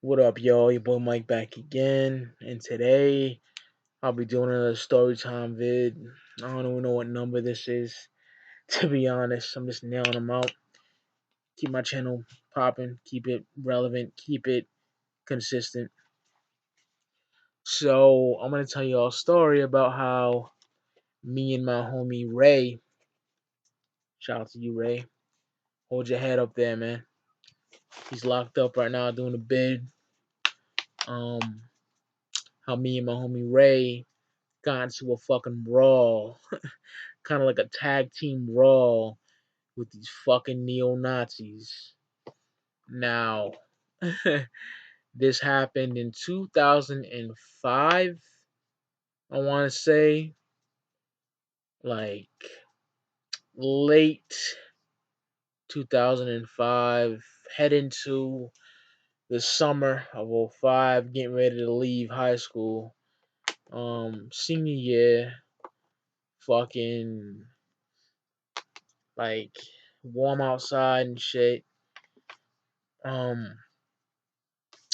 What up, y'all? Your boy Mike back again, and today I'll be doing another story time vid. I don't even know what number this is. To be honest, I'm just nailing them out. Keep my channel popping, keep it relevant, keep it consistent. So I'm gonna tell you all a story about how me and my homie Ray. Shout out to you, Ray. Hold your head up there, man. He's locked up right now doing a bid. Um, how me and my homie Ray got into a fucking brawl, kind of like a tag team brawl with these fucking neo Nazis. Now, this happened in 2005. I want to say, like late 2005, heading to the summer of '05, getting ready to leave high school. Senior year, fucking like warm outside and shit. Um,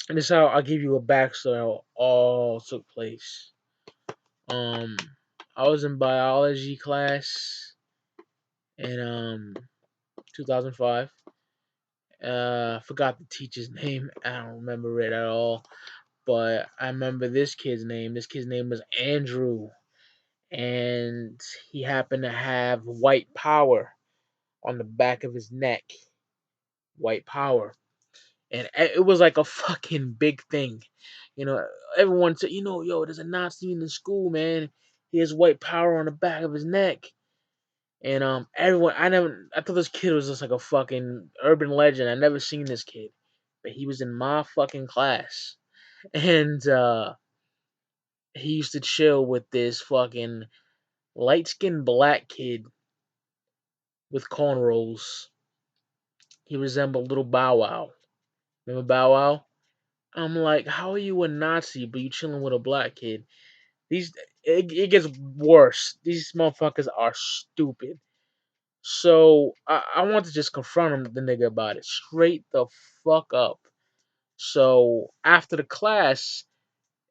and this is how I'll give you a backstory how it all took place. Um, I was in biology class in 2005. Forgot the teacher's name. I don't remember it at all. But I remember this kid's name. This kid's name was Andrew, and he happened to have white power on the back of his neck. White power. And it was like a fucking big thing. You know, everyone said, yo, there's a Nazi in the school, man. He has white power on the back of his neck. And everyone, I thought this kid was just like a fucking urban legend. I never seen this kid, but he was in my fucking class, and he used to chill with this fucking light skinned black kid with cornrows. He resembled little Bow Wow. Remember Bow Wow? I'm like, how are you a Nazi but you chilling with a black kid? These it gets worse. These motherfuckers are stupid. So I want to just confront him, the nigga, about it straight the fuck up. So after the class,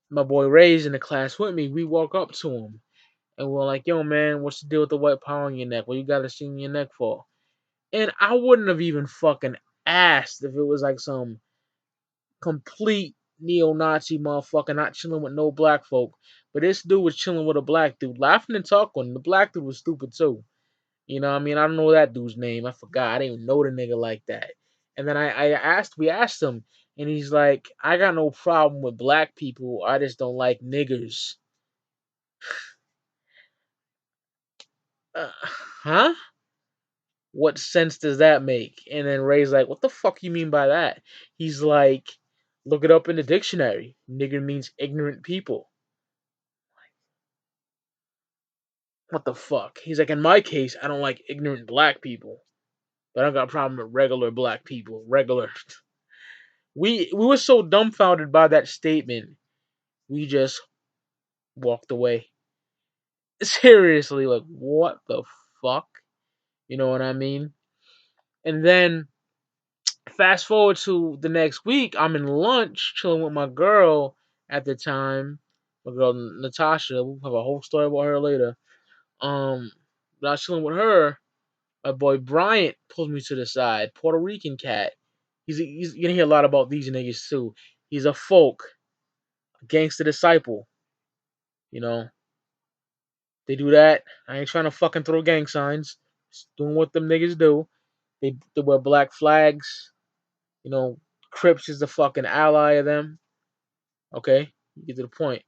my boy Ray's in the class with me. We walk up to him and we're like, "Yo, man, what's the deal with the white power on your neck? What you got this thing in your neck for?" And I wouldn't have even fucking asked if it was like some complete neo-Nazi motherfucker not chilling with no black folk. But this dude was chilling with a black dude, laughing and talking. The black dude was stupid too. You know what I mean? I don't know that dude's name. I forgot. I didn't even know the nigga like that. And then we asked him, and he's like, I got no problem with black people. I just don't like niggers. Huh? What sense does that make? And then Ray's like, what the fuck you mean by that? He's like, look it up in the dictionary. Nigger means ignorant people. What the fuck? He's like, in my case, I don't like ignorant black people. But I don't got a problem with regular black people. Regular. We were so dumbfounded by that statement, we just walked away. Seriously, like what the fuck? You know what I mean? And then fast forward to the next week, I'm in lunch chilling with my girl at the time. My girl Natasha. We'll have a whole story about her later. But I was chilling with her. My boy Bryant pulls me to the side. Puerto Rican cat. He's you're gonna hear a lot about these niggas too. He's a folk, a gangster disciple. You know, they do that. I ain't trying to fucking throw gang signs. Just doing what them niggas do. They wear black flags. You know, Crips is the fucking ally of them. Okay, you get to the point.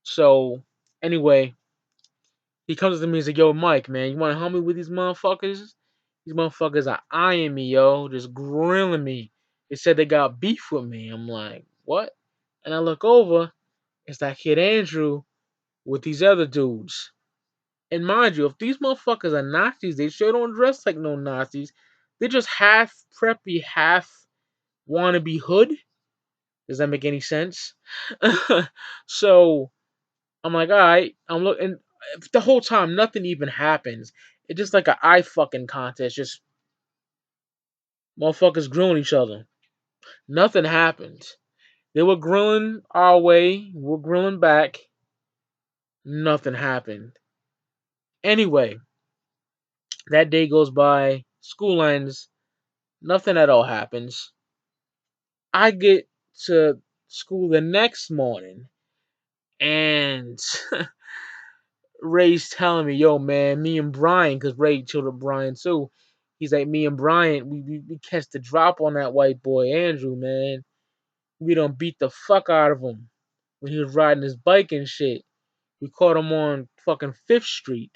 So anyway, he comes to me and he's like, "Yo, Mike, man, you want to help me with these motherfuckers? These motherfuckers are eyeing me, yo, just grilling me. They said they got beef with me." I'm like, "What?" And I look over. It's that kid Andrew with these other dudes. And mind you, if these motherfuckers are Nazis, they sure don't dress like no Nazis. They're just half preppy, half wannabe hood. Does that make any sense? So I'm like, all right. I'm looking. The whole time, nothing even happens. It's just like an eye fucking contest. Just motherfuckers grilling each other. Nothing happens. They were grilling our way, we're grilling back. Nothing happened. Anyway, that day goes by, school ends, nothing at all happens. I get to school the next morning, and Ray's telling me, yo, man, me and Brian, because Ray chilled with Brian too. He's like, me and Brian, we catch the drop on that white boy, Andrew, man. We done beat the fuck out of him when he was riding his bike and shit. We caught him on fucking 5th Street.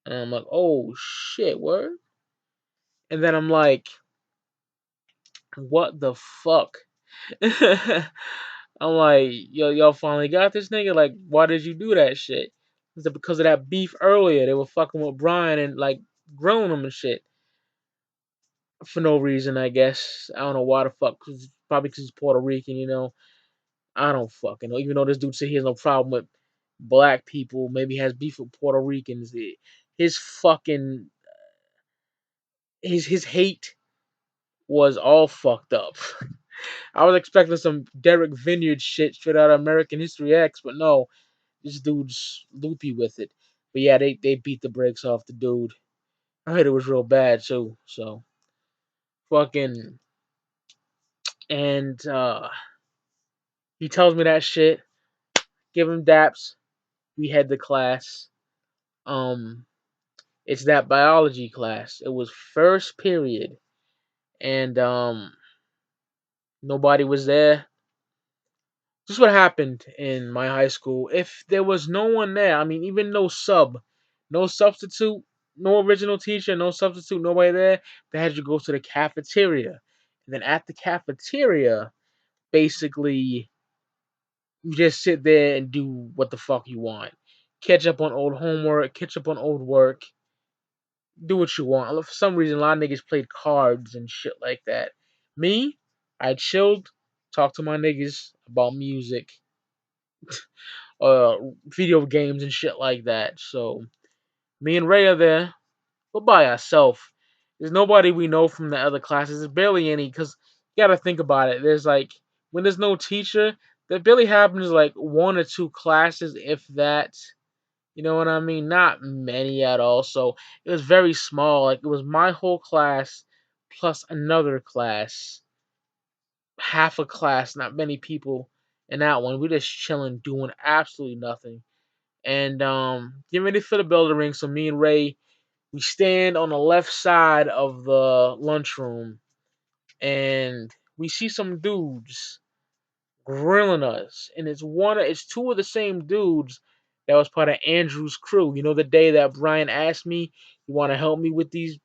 And I'm like, oh shit, word? And then I'm like, what the fuck? I'm like, yo, y'all finally got this nigga? Like, why did you do that shit? Is it because of that beef earlier? They were fucking with Brian and like grilling him and shit for no reason, I guess. I don't know why the fuck. Probably because he's Puerto Rican, you know. I don't fucking know. Even though this dude said he has no problem with black people, maybe he has beef with Puerto Ricans. His fucking his hate was all fucked up. I was expecting some Derek Vineyard shit straight out of American History X, but no, this dude's loopy with it. But yeah, they beat the brakes off the dude. I heard it was real bad too. So fucking and he tells me that shit. Give him daps. We head to class. Um, it's that biology class. It was first period, and nobody was there. This is what happened in my high school. If there was no one there, I mean, even no sub, no substitute, no original teacher, no substitute, nobody there, they had you go to the cafeteria. And then at the cafeteria, basically, you just sit there and do what the fuck you want. Catch up on old homework, catch up on old work, do what you want. For some reason, a lot of niggas played cards and shit like that. Me, I chilled, talked to my niggas about music, uh, video games and shit like that. So me and Ray are there. We're by ourselves. There's nobody we know from the other classes. There's barely any because you gotta think about it. There's like when there's no teacher, there barely happens like one or two classes, if that. You know what I mean? Not many at all. So it was very small. Like it was my whole class plus another class, half a class, not many people in that one. We're just chilling, doing absolutely nothing. And getting ready for the bell to ring. So me and Ray, we stand on the left side of the lunchroom, and we see some dudes grilling us. And it's two of the same dudes that was part of Andrew's crew. You know, the day that Brian asked me, "You want to help me with these,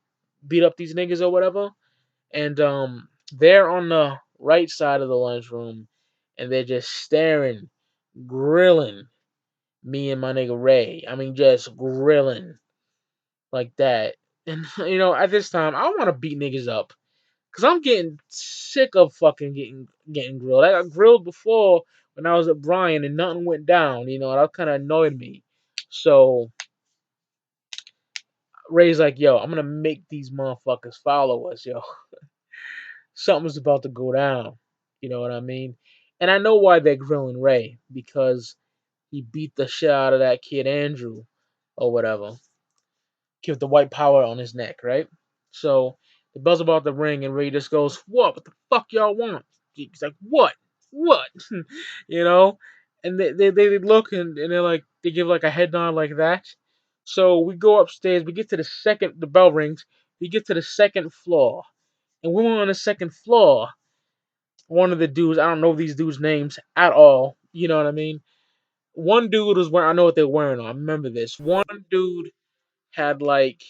beat up these niggas or whatever?" And they're on the right side of the lunchroom, and they're just staring, grilling me and my nigga Ray. I mean, just grilling like that. And you know, at this time, I want to beat niggas up because I'm getting sick of fucking getting grilled. I got grilled before when I was at Brian, and nothing went down. You know, and that kind of annoyed me. So Ray's like, "Yo, I'm gonna make these motherfuckers follow us, yo. Something's about to go down." You know what I mean? And I know why they're grilling Ray because he beat the shit out of that kid Andrew or whatever. With the white power on his neck, right? So the bell's about to ring, and Ray just goes, "What? What the fuck y'all want?" He's like, "What? What?" you know? And they look and they're like, they give like a head nod like that. So we go upstairs. We get to the bell rings. We get to the second floor, and when we're on the second floor, one of the dudes, I don't know these dudes' names at all. You know what I mean? One dude was wearing, I know what they're wearing on. I remember this. One dude had like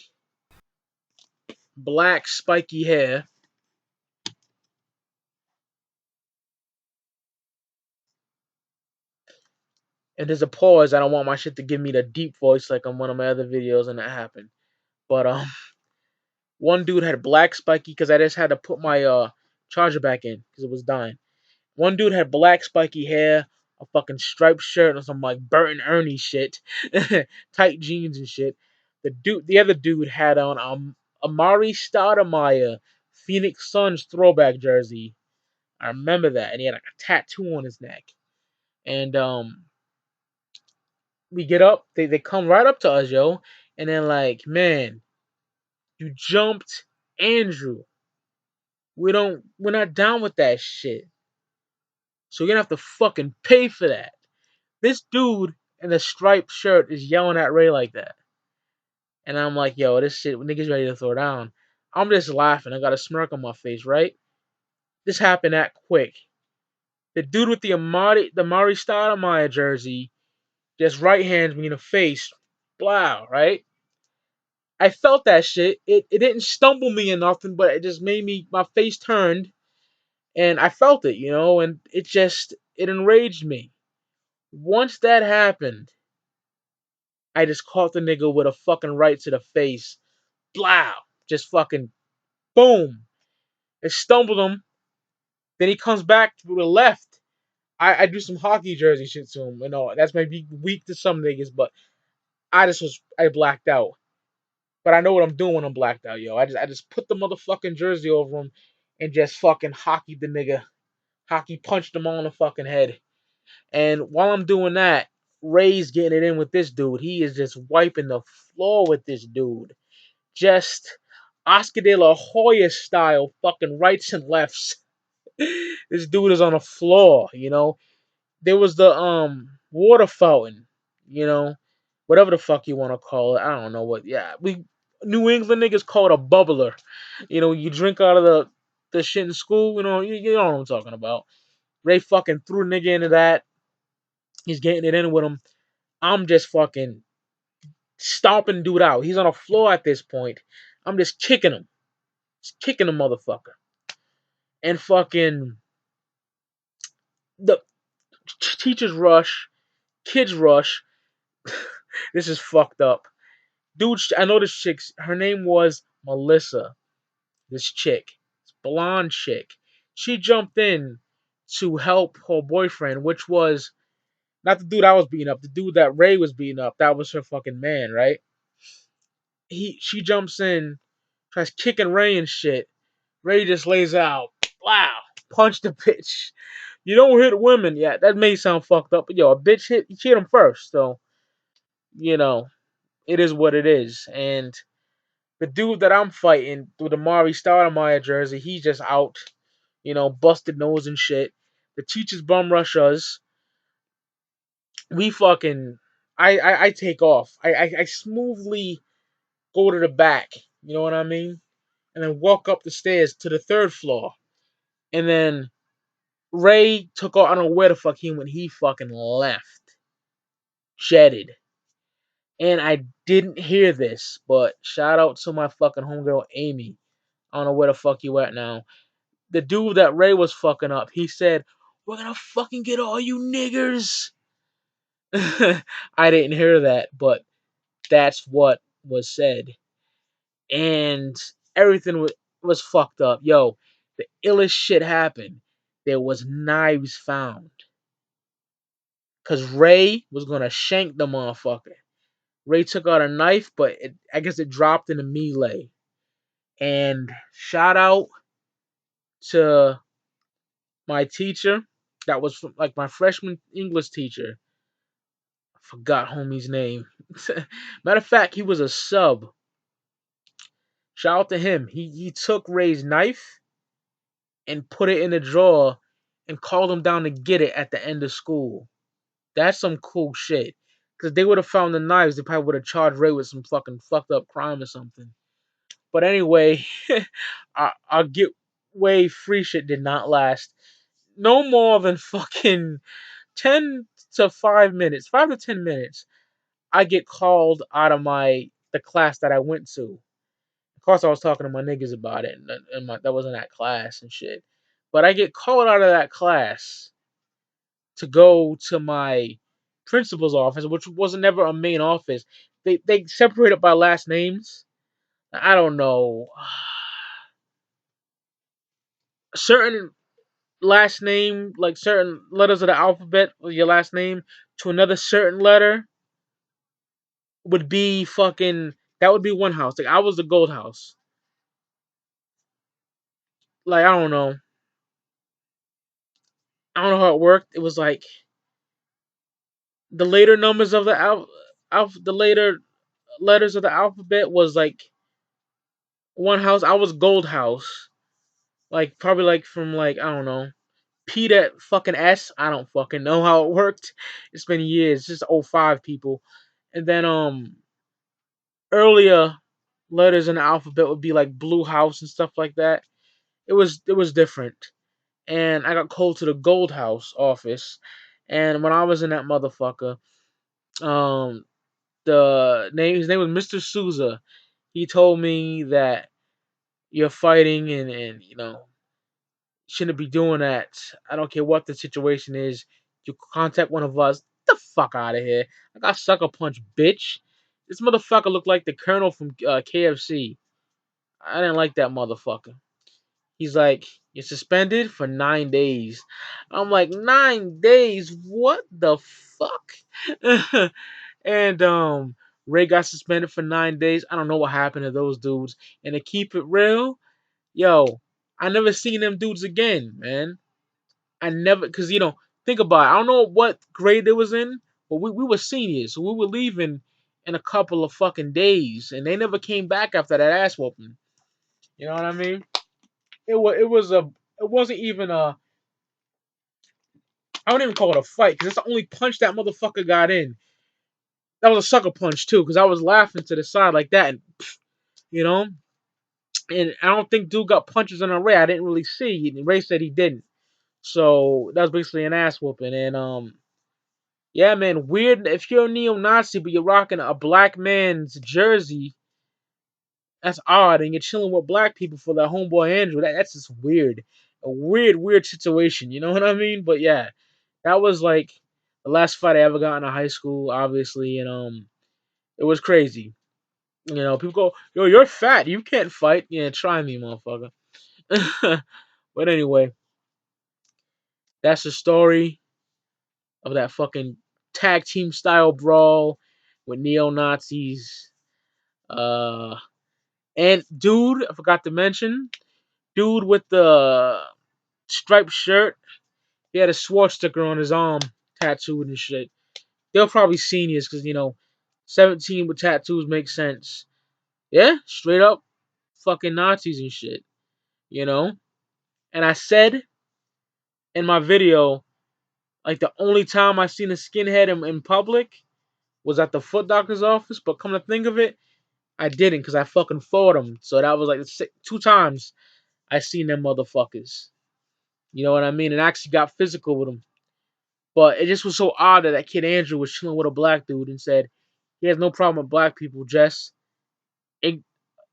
black spiky hair. And there's a pause. I don't want my shit to give me the deep voice like on one of my other videos, and that happened. But one dude had black spiky because I just had to put my charger back in because it was dying. One dude had black spiky hair, a fucking striped shirt, and some like Bert and Ernie shit, tight jeans and shit. The other dude had on Amari Stoudemire Phoenix Suns throwback jersey. I remember that, and he had like a tattoo on his neck. And we get up, they come right up to us, yo, and then like, man, you jumped Andrew. We're not down with that shit. So you're gonna have to fucking pay for that. This dude in a striped shirt is yelling at Ray like that. And I'm like, yo, this shit, niggas ready to throw down. I'm just laughing. I got a smirk on my face, right? This happened that quick. The dude with the Mari Stoudemire jersey just right hands me in the face. Blow, right? I felt that shit. It didn't stumble me or nothing, but it just made me, my face turned, and I felt it, and it enraged me. Once that happened, I just caught the nigga with a fucking right to the face. Blow. Just fucking boom. It stumbled him. Then he comes back to the left. I do some hockey jersey shit to him. That's maybe weak to some niggas, but I blacked out. But I know what I'm doing when I'm blacked out, yo. I just put the motherfucking jersey over him and just fucking hockeyed the nigga. Hockey punched him on the fucking head. And while I'm doing that, Ray's getting it in with this dude. He is just wiping the floor with this dude. Just Oscar de la Hoya style fucking rights and lefts. This dude is on the floor. There was the water fountain, you know, whatever the fuck you want to call it. I don't know what. Yeah, we New England niggas call it a bubbler. You drink out of the shit in school. You know what I'm talking about. Ray fucking threw a nigga into that. He's getting it in with him. I'm just fucking stomping dude out. He's on the floor at this point. I'm just kicking him. Just kicking the motherfucker. And fucking the teachers rush, kids rush. This is fucked up. Dude, I know this chick's, her name was Melissa. This chick. This blonde chick. She jumped in to help her boyfriend, which was not the dude I was beating up, the dude that Ray was beating up. That was her fucking man, right? She jumps in, tries kicking Ray and shit. Ray just lays out. Wow. Punch the bitch. You don't hit women. Yeah, that may sound fucked up, but yo, a bitch she hit him first. So, you know, it is what it is. And the dude that I'm fighting through the Mari Stoudemire jersey, he's just out, busted nose and shit. The teachers bum rush us. We fucking, I take off. I smoothly go to the back. You know what I mean? And then walk up the stairs to the third floor. And then Ray took off. I don't know where the fuck he went. He fucking left. Jetted. And I didn't hear this, but shout out to my fucking homegirl Amy. I don't know where the fuck you at now. The dude that Ray was fucking up, he said, "We're gonna fucking get all you niggers." I didn't hear that, but that's what was said. And everything was fucked up. Yo, the illest shit happened. There was knives found. Cause Ray was gonna shank the motherfucker. Ray took out a knife, but I guess it dropped in a melee. And shout out to my teacher. That was like my freshman English teacher. I forgot homie's name. Matter of fact, he was a sub. Shout out to him. He took Ray's knife and put it in a drawer and called him down to get it at the end of school. That's some cool shit. Because they would have found the knives, they probably would have charged Ray with some fucking fucked up crime or something. But anyway, our get way free shit did not last. No more than fucking 10 to 5 minutes, 5 to 10 minutes. I get called out of the class that I went to. Of course, I was talking to my niggas about it, and that wasn't that class and shit. But I get called out of that class to go to my principal's office, which wasn't never a main office. They separated by last names. I don't know. Certain last name, like certain letters of the alphabet, with your last name to another certain letter would be fucking. That would be one house. Like I was the gold house. Like I don't know. I don't know how it worked. It was like the later numbers of the the later letters of the alphabet was like one house. I was gold house, like probably like from like I don't know P to fucking S. I don't fucking know how it worked. It's been years. Just '05 people, and then earlier letters in the alphabet would be like blue house and stuff like that. It was different, and I got called to the gold house office, and when I was in that motherfucker, um, his name was Mr. Souza. He told me that you're fighting and shouldn't be doing that. I don't care what the situation is. You contact one of us. Get the fuck out of here. I got sucker punch, bitch. This motherfucker looked like the Colonel from KFC. I didn't like that motherfucker. He's like, you're suspended for 9 days. I'm like, 9 days? What the fuck? And Ray got suspended for 9 days. I don't know what happened to those dudes. And to keep it real, yo, I never seen them dudes again, man. I never, cause think about it. I don't know what grade they was in, but we were seniors, so we were leaving in a couple of fucking days, and they never came back after that ass whooping. You know what I mean? It wasn't even a, I wouldn't even call it a fight, cause it's the only punch that motherfucker got in. That was a sucker punch too, cause I was laughing to the side like that, and you know, and I don't think dude got punches on Ray. I didn't really see. And Ray said he didn't. So that was basically an ass whooping, and yeah, man, weird. If you're a neo-Nazi but you're rocking a black man's jersey, that's odd. And you're chilling with black people for that homeboy Andrew. That's just weird. A weird, weird situation. You know what I mean? But yeah, that was like the last fight I ever got in high school, obviously, and it was crazy. People go, "Yo, you're fat. You can't fight." Yeah, try me, motherfucker. But anyway, that's the story of that fucking tag team style brawl with neo Nazis. Uh, and dude, I forgot to mention, dude with the striped shirt, he had a swastika on his arm, tattooed and shit. They're probably seniors because 17 with tattoos makes sense. Yeah, straight up fucking Nazis and shit. You know. And I said in my video, like the only time I seen a skinhead in public was at the foot doctor's office. But come to think of it, I didn't because I fucking fought him. So that was like two times I seen them motherfuckers. You know what I mean? And I actually got physical with him. But it just was so odd that that kid Andrew was chilling with a black dude and said he has no problem with black people, just ig-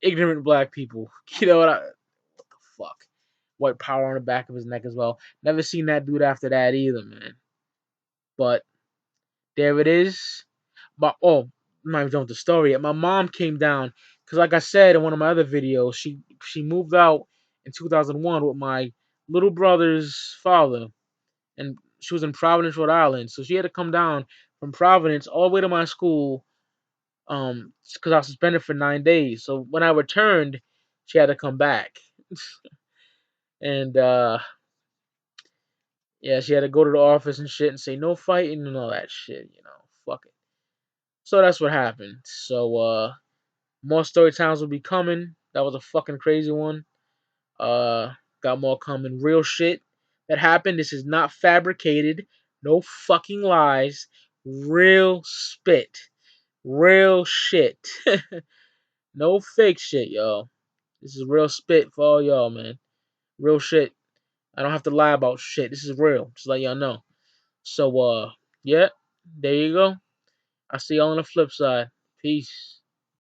ignorant black people. You know what the fuck? White power on the back of his neck as well. Never seen that dude after that either, man. But there it is. But I'm not even done with the story yet. My mom came down because, like I said in one of my other videos, she moved out in 2001 with my little brother's father, and she was in Providence, Rhode Island. So she had to come down from Providence all the way to my school, because I was suspended for 9 days. So when I returned, she had to come back, and yeah, she had to go to the office and shit and say no fighting and all that shit. Fuck it. So that's what happened. So more story times will be coming. That was a fucking crazy one. Uh, got more coming. Real shit that happened. This is not fabricated. No fucking lies. Real spit. Real shit. No fake shit, y'all. This is real spit for all y'all, man. Real shit. I don't have to lie about shit. This is real. Just let y'all know. So, yeah, there you go. I'll see y'all on the flip side. Peace.